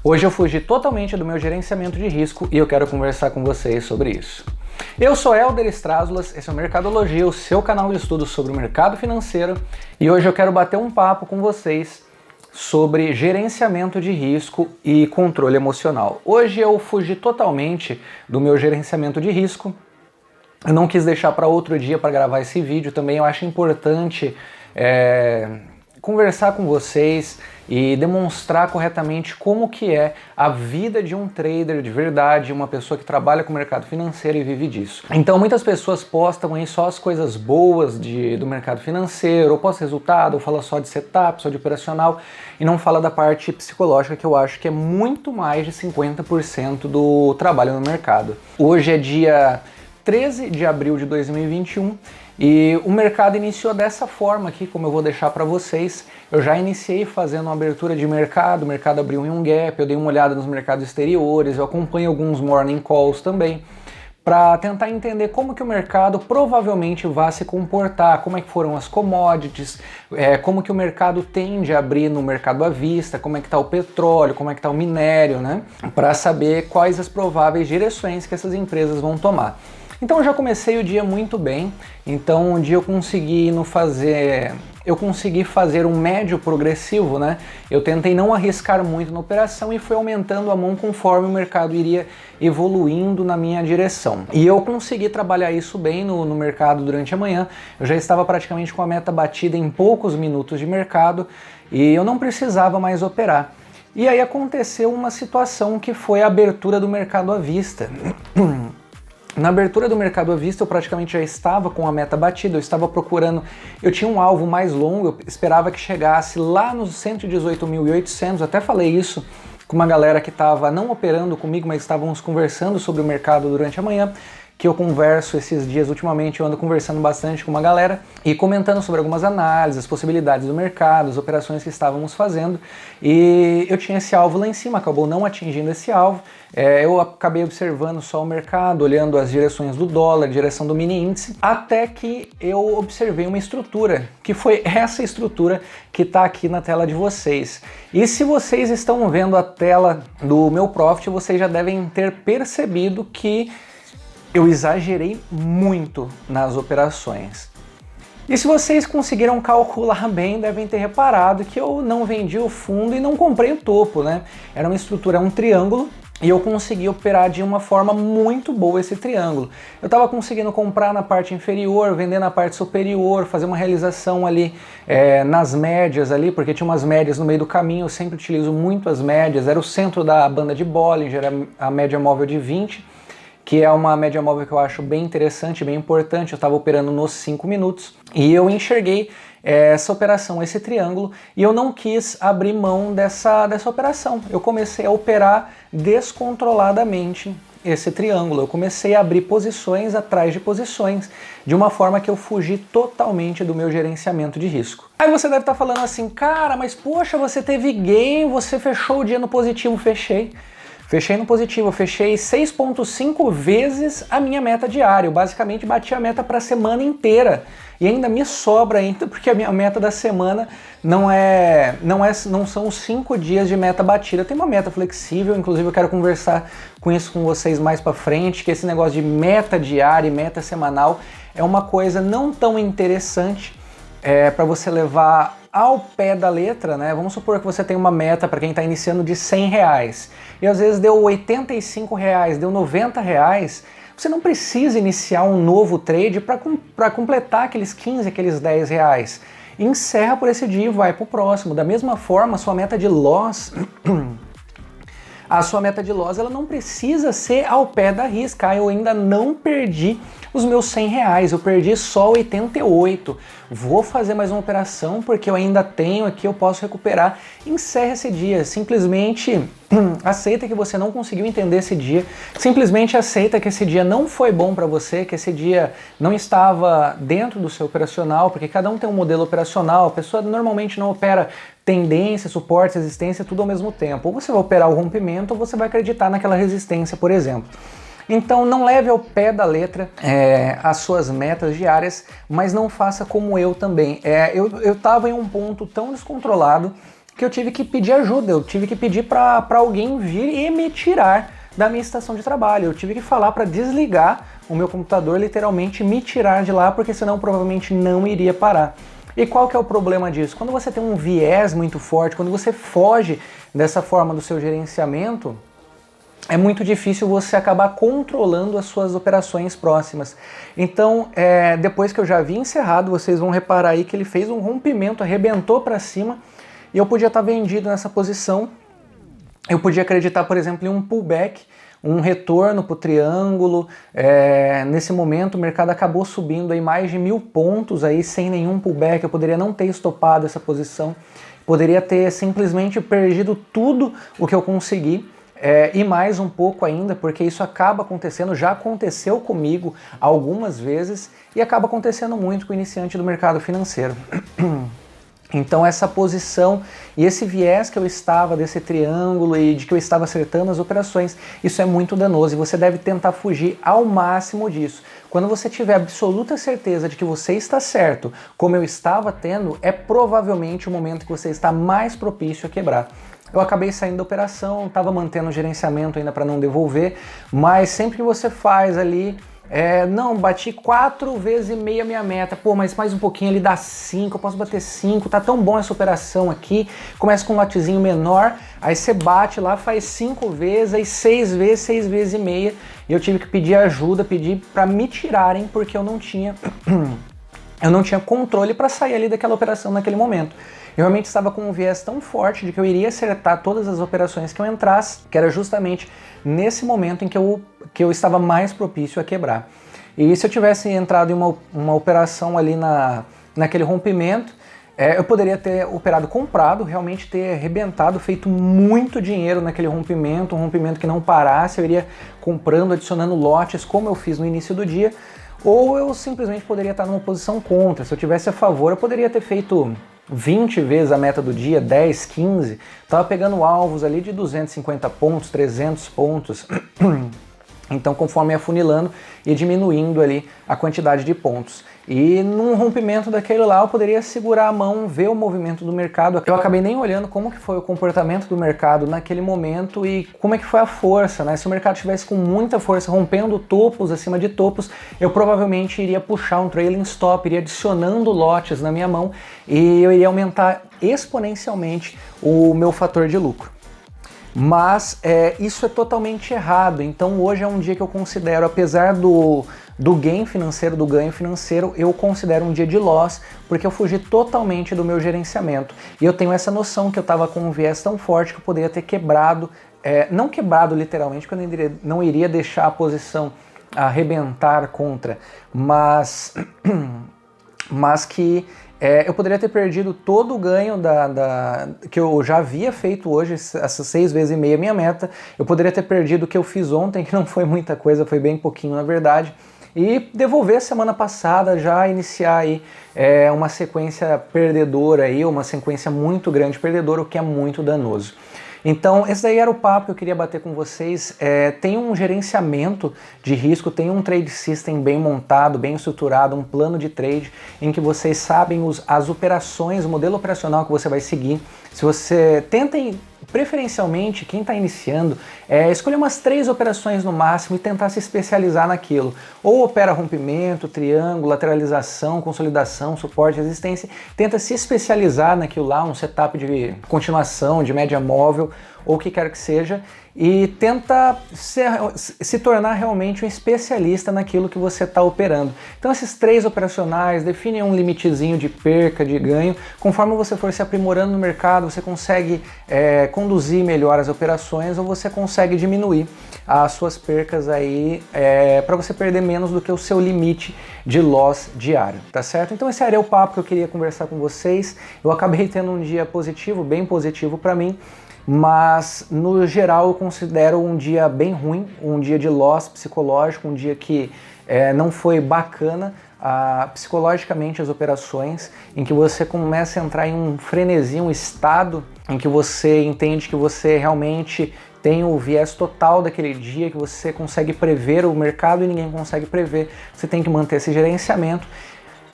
Hoje eu fugi totalmente do meu gerenciamento de risco e eu quero conversar com vocês sobre isso. Eu sou Helder Strázulas, esse é o Mercadologia, o seu canal de estudos sobre o mercado financeiro, e hoje eu quero bater um papo com vocês sobre gerenciamento de risco e controle emocional. Hoje eu fugi totalmente do meu gerenciamento de risco. Eu não quis deixar para outro dia para gravar esse vídeo também. Eu acho importante conversar com vocês e demonstrar corretamente como que é a vida de um trader de verdade, uma pessoa que trabalha com o mercado financeiro e vive disso. Então muitas pessoas postam aí só as coisas boas do mercado financeiro, ou posta resultado, ou fala só de setup, só de operacional, e não fala da parte psicológica, que eu acho que é muito mais de 50% do trabalho no mercado. Hoje é dia 13 de abril de 2021 e o mercado iniciou dessa forma aqui, como eu vou deixar para vocês. Eu já iniciei fazendo uma abertura de mercado, o mercado abriu em um gap, eu dei uma olhada nos mercados exteriores, eu acompanho alguns morning calls também, para tentar entender como que o mercado provavelmente vai se comportar, como é que foram as commodities, como que o mercado tende a abrir no mercado à vista, como é que está o petróleo, como é que está o minério, né? Para saber quais as prováveis direções que essas empresas vão tomar. Então eu já comecei o dia muito bem, então um dia eu consegui fazer um médio progressivo, né? Eu tentei não arriscar muito na operação e fui aumentando a mão conforme o mercado iria evoluindo na minha direção. E eu consegui trabalhar isso bem no mercado durante a manhã. Eu já estava praticamente com a meta batida em poucos minutos de mercado e eu não precisava mais operar. E aí aconteceu uma situação que foi a abertura do mercado à vista. Na abertura do mercado à vista eu praticamente já estava com a meta batida, eu estava procurando, eu tinha um alvo mais longo, eu esperava que chegasse lá nos 118.800, até falei isso com uma galera que estava não operando comigo, mas estávamos conversando sobre o mercado durante a manhã, que eu converso esses dias, ultimamente eu ando conversando bastante com uma galera e comentando sobre algumas análises, as possibilidades do mercado, as operações que estávamos fazendo, e eu tinha esse alvo lá em cima, acabou não atingindo esse alvo. Eu acabei observando só o mercado, olhando as direções do dólar, direção do mini índice, até que eu observei uma estrutura, que foi essa estrutura que está aqui na tela de vocês. E se vocês estão vendo a tela do meu Profit, vocês já devem ter percebido que eu exagerei muito nas operações. E se vocês conseguiram calcular bem, devem ter reparado que eu não vendi o fundo e não comprei o topo, né? Era uma estrutura, um triângulo, e eu consegui operar de uma forma muito boa esse triângulo. Eu estava conseguindo comprar na parte inferior, vender na parte superior, fazer uma realização ali nas médias ali, porque tinha umas médias no meio do caminho, eu sempre utilizo muito as médias, era o centro da banda de Bollinger, era a média móvel de 20, que é uma média móvel que eu acho bem interessante, bem importante. Eu estava operando nos 5 minutos e eu enxerguei essa operação, esse triângulo, e eu não quis abrir mão dessa operação. Eu comecei a operar descontroladamente esse triângulo. Eu comecei a abrir posições atrás de posições, de uma forma que eu fugi totalmente do meu gerenciamento de risco. Aí você deve estar falando assim, cara, mas poxa, você teve gain, você fechou o dia no positivo. Fechei no positivo, eu fechei 6,5 vezes a minha meta diária. Eu basicamente bati a meta para a semana inteira. E ainda me sobra ainda, porque a minha meta da semana não são 5 dias de meta batida. Eu tenho uma meta flexível, inclusive eu quero conversar com isso com vocês mais para frente, que esse negócio de meta diária e meta semanal é uma coisa não tão interessante para você levar ao pé da letra, né? Vamos supor que você tem uma meta para quem está iniciando de R$100 e às vezes deu R$85, deu R$90, você não precisa iniciar um novo trade para completar aqueles 15, aqueles R$10. Encerra por esse dia e vai para o próximo. Da mesma forma, a sua meta de loss ela não precisa ser ao pé da risca. Eu ainda não perdi os meus R$100, eu perdi só 88. Vou fazer mais uma operação porque eu ainda tenho aqui, eu posso recuperar. Encerra esse dia, simplesmente aceita que você não conseguiu entender esse dia, simplesmente aceita que esse dia não foi bom para você, que esse dia não estava dentro do seu operacional, porque cada um tem um modelo operacional, a pessoa normalmente não opera tendência, suporte, resistência, tudo ao mesmo tempo. Ou você vai operar o rompimento ou você vai acreditar naquela resistência, por exemplo. Então não leve ao pé da letra as suas metas diárias, mas não faça como eu também. Eu estava em um ponto tão descontrolado que eu tive que pedir ajuda, eu tive que pedir para alguém vir e me tirar da minha estação de trabalho. Eu tive que falar para desligar o meu computador, literalmente me tirar de lá, porque senão provavelmente não iria parar. E qual que é o problema disso? Quando você tem um viés muito forte, quando você foge dessa forma do seu gerenciamento, é muito difícil você acabar controlando as suas operações próximas. Então, depois que eu já havia encerrado, vocês vão reparar aí que ele fez um rompimento, arrebentou para cima, e eu podia estar vendido nessa posição. Eu podia acreditar, por exemplo, em um pullback, um retorno para o triângulo. Nesse momento o mercado acabou subindo aí mais de 1000 pontos aí, sem nenhum pullback. Eu poderia não ter estopado essa posição, poderia ter simplesmente perdido tudo o que eu consegui. E mais um pouco ainda, porque isso acaba acontecendo, já aconteceu comigo algumas vezes e acaba acontecendo muito com o iniciante do mercado financeiro. Então essa posição e esse viés que eu estava desse triângulo e de que eu estava acertando as operações, isso é muito danoso e você deve tentar fugir ao máximo disso. Quando você tiver absoluta certeza de que você está certo, como eu estava tendo, é provavelmente o momento que você está mais propício a quebrar. Eu acabei saindo da operação, estava mantendo o gerenciamento ainda para não devolver, mas sempre que você faz ali, não, bati 4 vezes e meia minha meta, pô, mas mais um pouquinho ali dá 5, eu posso bater 5, tá tão bom essa operação aqui, começa com um lotezinho menor, aí você bate lá, faz 5 vezes, aí 6 vezes e meia, e eu tive que pedir ajuda, pedir para me tirarem, porque eu não tinha controle para sair ali daquela operação naquele momento. Eu realmente estava com um viés tão forte de que eu iria acertar todas as operações que eu entrasse, que era justamente nesse momento em que eu estava mais propício a quebrar. E se eu tivesse entrado em uma operação ali naquele rompimento, eu poderia ter operado comprado, realmente ter arrebentado, feito muito dinheiro naquele rompimento, um rompimento que não parasse, eu iria comprando, adicionando lotes, como eu fiz no início do dia, ou eu simplesmente poderia estar numa posição contra. Se eu tivesse a favor, eu poderia ter feito 20 vezes a meta do dia, 10, 15, estava pegando alvos ali de 250 pontos, 300 pontos, então conforme ia afunilando e diminuindo ali a quantidade de pontos. E num rompimento daquele lá eu poderia segurar a mão, ver o movimento do mercado. Eu acabei nem olhando como que foi o comportamento do mercado naquele momento e como é que foi a força, né? Se o mercado estivesse com muita força, rompendo topos acima de topos, eu provavelmente iria puxar um trailing stop, iria adicionando lotes na minha mão e eu iria aumentar exponencialmente o meu fator de lucro. Mas isso é totalmente errado, então hoje é um dia que eu considero, apesar do gain financeiro, do ganho financeiro, eu considero um dia de loss, porque eu fugi totalmente do meu gerenciamento. E eu tenho essa noção que eu estava com um viés tão forte que eu poderia ter quebrado, não quebrado literalmente, porque eu não iria deixar a posição arrebentar contra, mas que eu poderia ter perdido todo o ganho que eu já havia feito hoje, essas 6 vezes e meia minha meta. Eu poderia ter perdido o que eu fiz ontem, que não foi muita coisa, foi bem pouquinho na verdade, e devolver semana passada, já iniciar aí uma sequência perdedora, aí, uma sequência muito grande perdedora, o que é muito danoso. Então, esse daí era o papo que eu queria bater com vocês. Tem um gerenciamento de risco, tem um trade system bem montado, bem estruturado, um plano de trade em que vocês sabem as operações, o modelo operacional que você vai seguir. Se você tentem, preferencialmente, quem está iniciando, escolher umas 3 operações no máximo e tentar se especializar naquilo. Ou opera rompimento, triângulo, lateralização, consolidação, suporte, resistência. Tenta se especializar naquilo lá, um setup de continuação, de média móvel, ou o que quer que seja, e tenta se tornar realmente um especialista naquilo que você está operando. Então esses 3 operacionais definem um limitezinho de perca, de ganho. Conforme você for se aprimorando no mercado, você consegue conduzir melhor as operações ou você consegue diminuir as suas percas aí para você perder menos do que o seu limite de loss diário, tá certo? Então esse era o papo que eu queria conversar com vocês. Eu acabei tendo um dia positivo, bem positivo para mim, mas no geral eu considero um dia bem ruim, um dia de loss psicológico, um dia que não foi bacana psicologicamente as operações, em que você começa a entrar em um frenesi, um estado em que você entende que você realmente tem o viés total daquele dia, que você consegue prever o mercado e ninguém consegue prever, você tem que manter esse gerenciamento.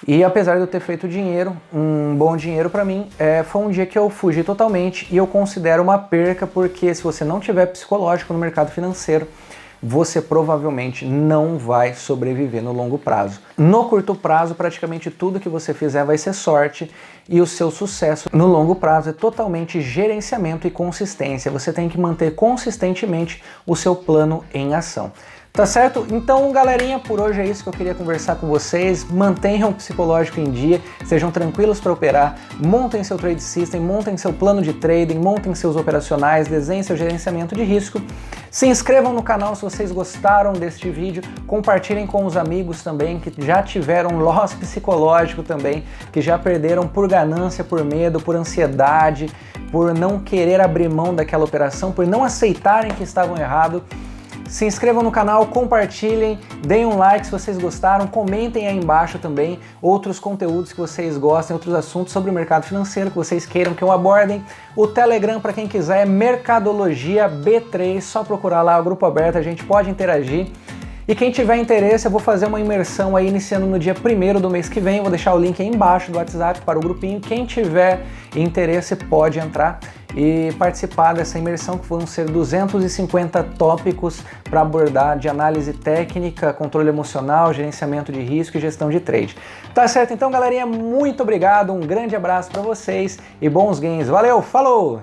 E apesar de eu ter feito dinheiro, um bom dinheiro para mim, foi um dia que eu fugi totalmente e eu considero uma perca, porque se você não tiver psicológico no mercado financeiro, você provavelmente não vai sobreviver no longo prazo. No curto prazo, praticamente tudo que você fizer vai ser sorte e o seu sucesso no longo prazo é totalmente gerenciamento e consistência. Você tem que manter consistentemente o seu plano em ação. Tá certo? Então, galerinha, por hoje é isso que eu queria conversar com vocês. Mantenham o psicológico em dia, sejam tranquilos para operar, montem seu trade system, montem seu plano de trading, montem seus operacionais, desenhem seu gerenciamento de risco. Se inscrevam no canal se vocês gostaram deste vídeo, compartilhem com os amigos também que já tiveram loss psicológico também, que já perderam por ganância, por medo, por ansiedade, por não querer abrir mão daquela operação, por não aceitarem que estavam errados. Se inscrevam no canal, compartilhem, deem um like se vocês gostaram, comentem aí embaixo também outros conteúdos que vocês gostem, outros assuntos sobre o mercado financeiro que vocês queiram que eu abordem. O Telegram, para quem quiser, é Mercadologia B3, só procurar lá o grupo aberto, a gente pode interagir. E quem tiver interesse, eu vou fazer uma imersão aí iniciando no dia 1º do mês que vem, eu vou deixar o link aí embaixo do WhatsApp para o grupinho. Quem tiver interesse pode entrar e participar dessa imersão, que vão ser 250 tópicos para abordar de análise técnica, controle emocional, gerenciamento de risco e gestão de trade. Tá certo? Então, galerinha, muito obrigado, um grande abraço para vocês e bons gains. Valeu, falou!